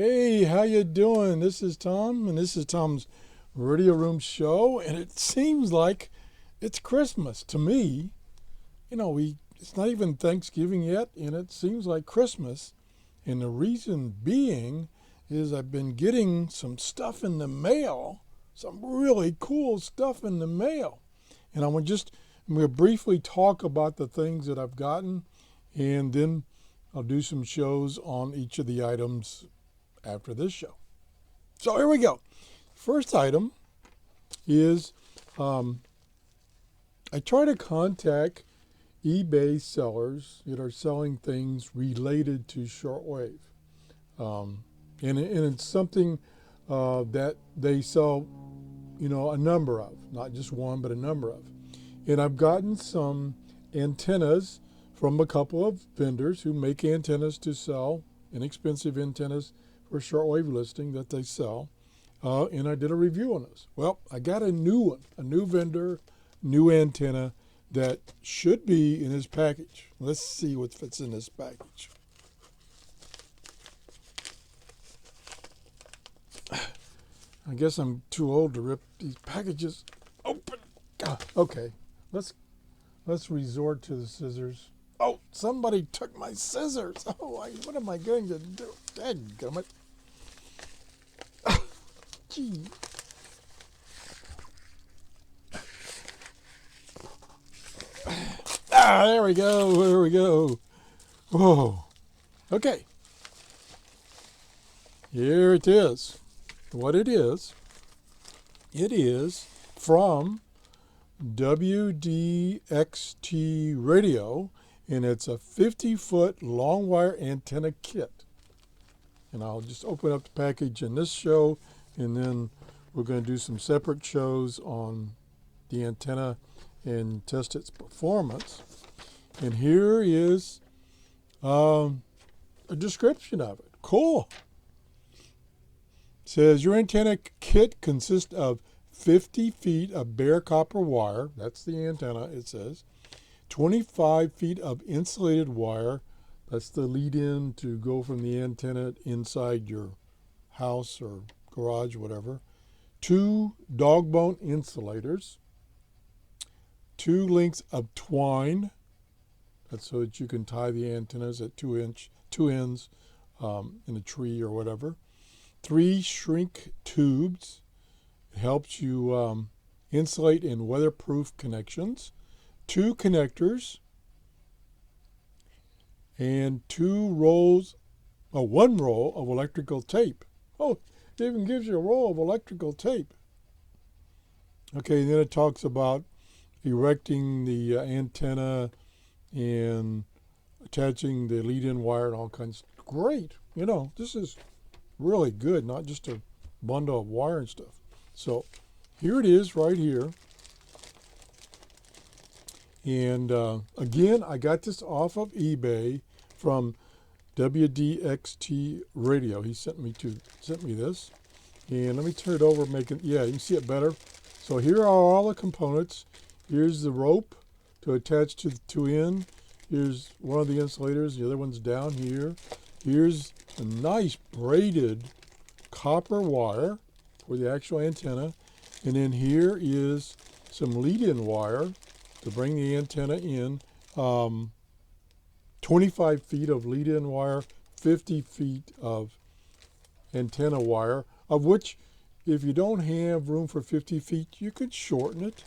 Hey, how you doing? This is Tom, and this is Tom's Radio Room Show, and it seems like it's Christmas to me. It's not even Thanksgiving yet, and it seems like Christmas. And the reason being is I've been getting some stuff in the mail, some really cool stuff in the mail. And I'm going to briefly talk about the things that I've gotten, and then I'll do some shows on each of the items after this show. So here we go. First item is I try to contact eBay sellers that are selling things related to shortwave. And it's something that they sell, a number of, not just one, but a number of. And I've gotten some antennas from a couple of vendors who make antennas to sell, inexpensive antennas for shortwave listing that they sell, and I did a review on those. Well, I got a new one, a new vendor, new antenna that should be in his package. Let's see what fits in this package. I guess I'm too old to rip these packages open. Okay, let's resort to the scissors. Oh, somebody took my scissors. Oh, what am I going to do? Dadgummit. Gee. There we go. Whoa. Okay. Here it is. What it is from WDX2RADIO, and it's a 50-foot long wire antenna kit. And I'll just open up the package in this show, and then we're going to do some separate shows on the antenna and test its performance. And here is a description of it. Cool. It says your antenna kit consists of 50 feet of bare copper wire. That's the antenna, it says. 25 feet of insulated wire. That's the lead-in to go from the antenna inside your house or garage, whatever. 2 dog bone insulators. 2 lengths of twine. That's so that you can tie the antennas at 2 ends in a tree or whatever. 3 shrink tubes. It helps you insulate and weatherproof connections. 2 connectors. And 1 roll of electrical tape. Oh, it even gives you a roll of electrical tape. Okay, and then it talks about erecting the antenna and attaching the lead-in wire and all kinds. Great. This is really good, not just a bundle of wire and stuff. So here it is right here. And again, I got this off of eBay from WDX2RADIO. He sent me this. And let me turn it over, you can see it better. So here are all the components. Here's the rope to attach to the 2 ends. Here's one of the insulators. The other one's down here. Here's a nice braided copper wire for the actual antenna. And then here is some lead-in wire to bring the antenna in. 25 feet of lead-in wire, 50 feet of antenna wire, of which if you don't have room for 50 feet, you could shorten it.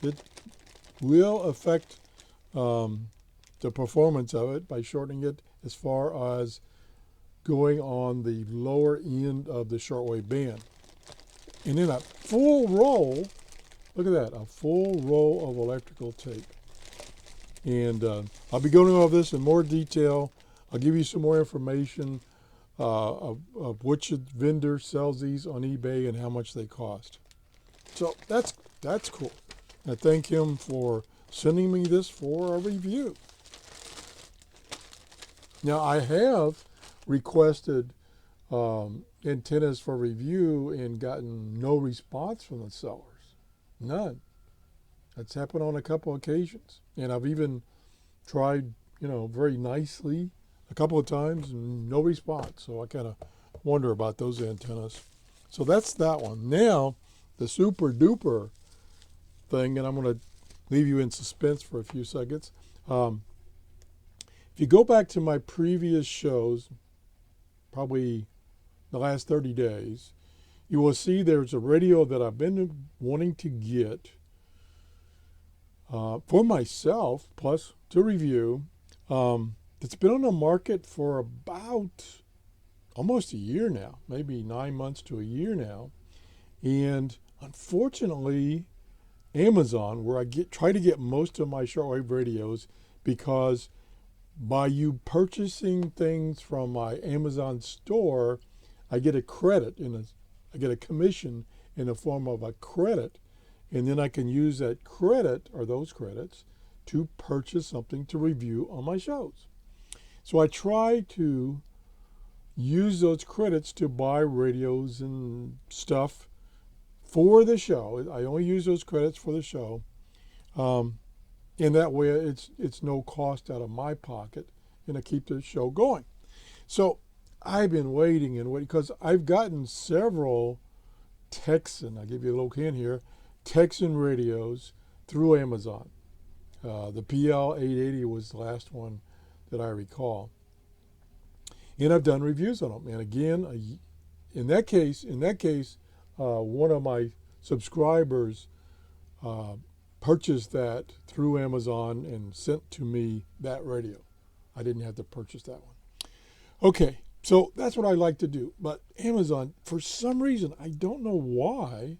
It will affect the performance of it by shortening it as far as going on the lower end of the shortwave band. And then a full roll, look at that, a full roll of electrical tape. And I'll be going over this in more detail. I'll give you some more information of which vendor sells these on eBay and how much they cost. So that's cool. I thank him for sending me this for a review. Now I have requested antennas for review and gotten no response from the sellers. None. That's happened on a couple occasions. And I've even tried, very nicely a couple of times and no response. So I kind of wonder about those antennas. So that's that one. Now, the super duper thing, and I'm going to leave you in suspense for a few seconds. If you go back to my previous shows, probably the last 30 days, you will see there's a radio that I've been wanting to get for myself, plus to review. It's been on the market for about almost a year now, maybe 9 months to a year now. And unfortunately, Amazon, where I try to get most of my shortwave radios, because by you purchasing things from my Amazon store, I get a credit I get a commission in the form of a credit, and then I can use that credit or those credits to purchase something to review on my shows. So I try to use those credits to buy radios and stuff for the show. I only use those credits for the show. And that way it's no cost out of my pocket, and I keep the show going. So I've been waiting and waiting because I've gotten several Texan, I'll give you a little hint here, Texan radios through Amazon. The PL880 was the last one that I recall. And I've done reviews on them. And again, in that case, one of my subscribers purchased that through Amazon and sent to me that radio. I didn't have to purchase that one. Okay, so that's what I like to do. But Amazon, for some reason, I don't know why,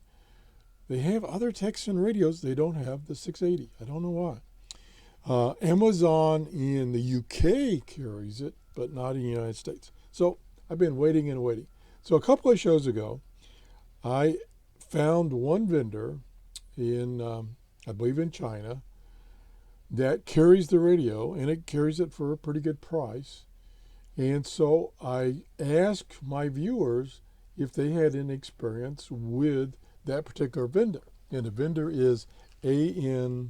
they have other Texan radios. They don't have the 680. I don't know why. Amazon in the UK carries it, but not in the United States. So I've been waiting and waiting. So a couple of shows ago, I found one vendor in, I believe in China, that carries the radio, and it carries it for a pretty good price. And so I asked my viewers if they had any experience with that particular vendor. And the vendor is ANON-CO.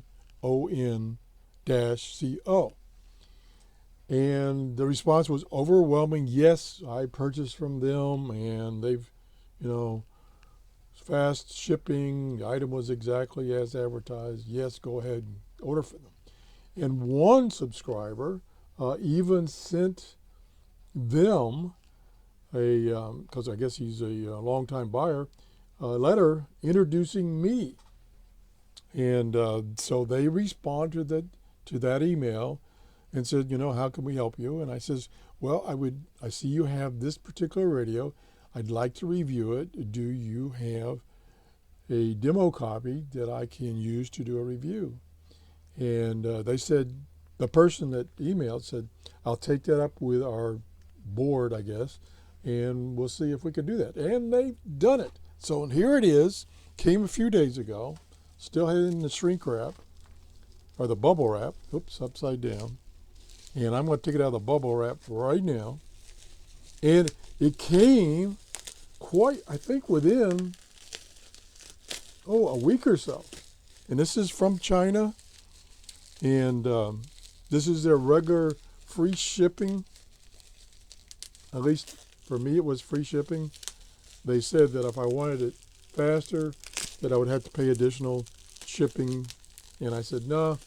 And the response was overwhelming. Yes, I purchased from them, and they've, fast shipping. The item was exactly as advertised. Yes, go ahead and order from them. And one subscriber even sent them because I guess he's a longtime buyer, a letter introducing me. And so they responded to that email and said, how can we help you? And I says, well, I see you have this particular radio. I'd like to review it. Do you have a demo copy that I can use to do a review? And they said, the person that emailed said, I'll take that up with our board, I guess, and we'll see if we can do that. And they've done it. So here it is. Came a few days ago. Still had it in the shrink wrap, or the bubble wrap. Oops, upside down. And I'm going to take it out of the bubble wrap right now. And it came quite, I think, within, a week or so. And this is from China. And this is their regular free shipping. At least for me, it was free shipping. They said that if I wanted it faster, that I would have to pay additional shipping. And I said, no,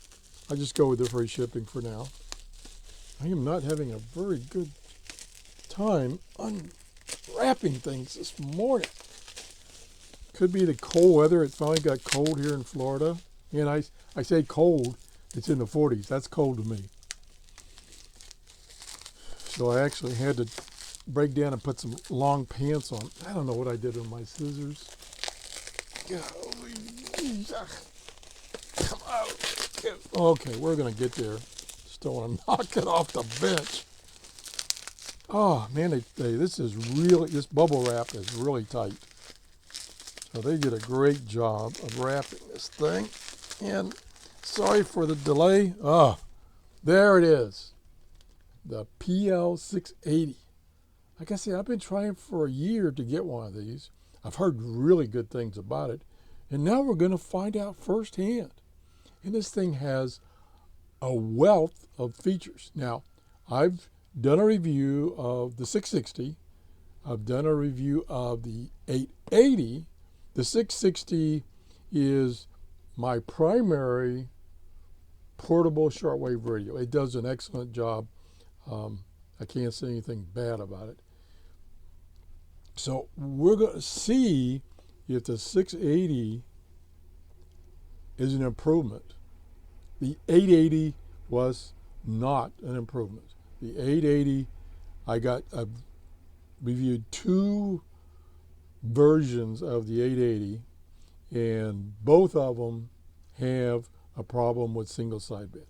I'll just go with the free shipping for now. I am not having a very good time unwrapping things this morning. Could be the cold weather. It finally got cold here in Florida. And I say cold, it's in the 40s. That's cold to me. So I actually had to break down and put some long pants on. I don't know what I did with my scissors. Golly. Come out. Okay, we're going to get there. Just don't want to knock it off the bench. Oh, man, this bubble wrap is really tight. So they did a great job of wrapping this thing. And sorry for the delay. Oh, there it is. The PL680. Like I said, I've been trying for a year to get one of these. I've heard really good things about it. And now we're going to find out firsthand. And this thing has a wealth of features. Now, I've done a review of the 660. I've done a review of the 880. The 660 is my primary portable shortwave radio. It does an excellent job. I can't say anything bad about it. So we're going to see if the 680 is an improvement. The 880 was not an improvement. The 880, I've reviewed 2 versions of the 880, and both of them have a problem with single sideband.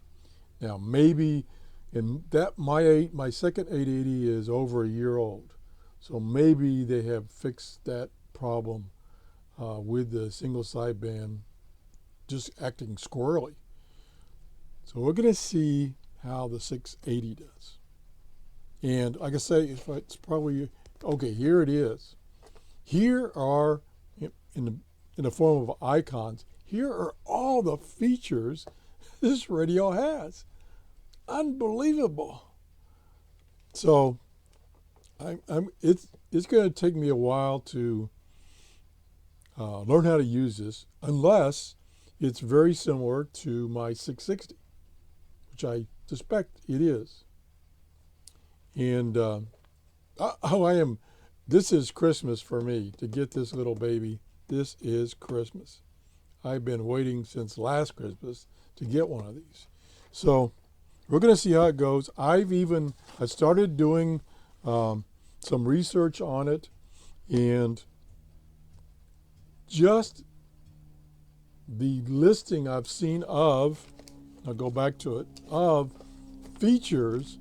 Now maybe in that my second 880 is over a year old, so maybe they have fixed that problem with the single sideband just acting squirrely. So we're going to see how the 680 does. And like I say, it's probably, okay, here it is. Here are, in the form of icons, here are all the features this radio has. Unbelievable. So it's going to take me a while to learn how to use this, unless it's very similar to my 660, which I suspect it is. And this is Christmas for me to get this little baby. This is Christmas. I've been waiting since last Christmas to get one of these. So we're going to see how it goes. I started doing some research on it, and just the listing I've seen of, I'll go back to it, of features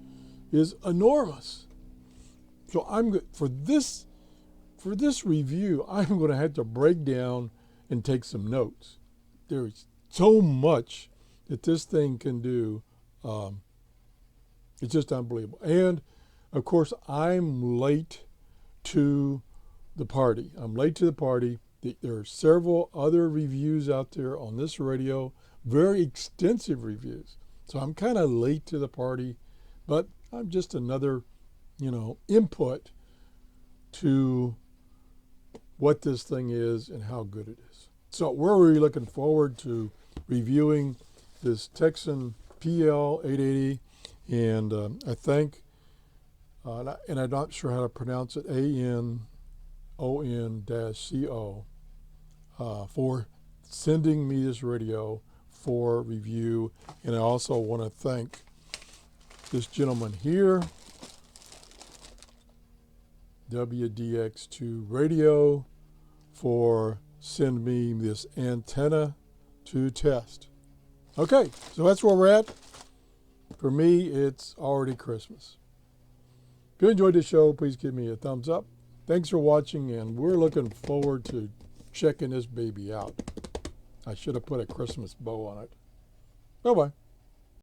is enormous. So for this review, I'm going to have to break down and take some notes. There's so much that this thing can do. It's just unbelievable. And of course, I'm late to the party. There are several other reviews out there on this radio, very extensive reviews. So I'm kind of late to the party, but I'm just another, input to what this thing is and how good it is. So we're really looking forward to reviewing this Texan PL 880, and I thank, and I'm not sure how to pronounce it, ANON-CO, for sending me this radio for review. And I also want to thank this gentleman here, WDX2RADIO, for sending me this antenna to test. Okay, so that's where we're at. For me, it's already Christmas. If you enjoyed the show, please give me a thumbs up. Thanks for watching, and we're looking forward to checking this baby out. I should have put a Christmas bow on it. Bye-bye.